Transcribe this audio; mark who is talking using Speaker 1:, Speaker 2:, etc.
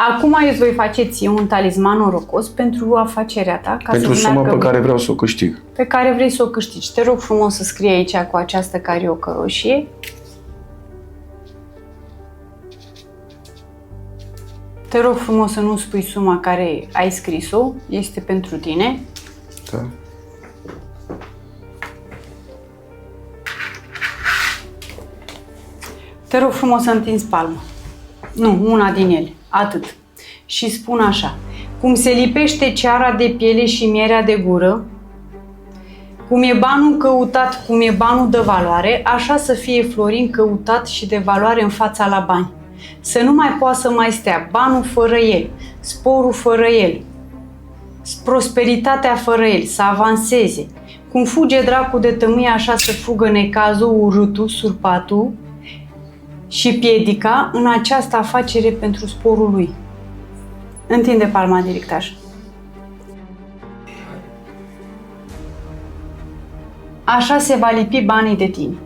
Speaker 1: Acum eu îți voi face ție un talisman norocos pentru afacerea ta.
Speaker 2: Pentru suma pe care vreau să o câștig.
Speaker 1: Pe care vrei să o câștigi. Te rog frumos să scrii aici cu această cariocă roșie. Te rog frumos să nu spui suma care ai scris-o. Este pentru tine.
Speaker 2: Da.
Speaker 1: Te rog frumos să întinzi palma. Nu, una din ele. Atât. Și spun așa. Cum se lipește ceara de piele și mierea de gură, cum e banul căutat, cum e banul de valoare, așa să fie Florin căutat și de valoare în fața la bani. Să nu mai poată să mai stea banul fără el, sporul fără el, prosperitatea fără el, să avanseze. Cum fuge dracul de tămâie, așa să fugă necazul, urâtul, surpatul și piedica în această afacere pentru sporul lui. Întinde palma direct așa. Așa se va lipi banii de tine.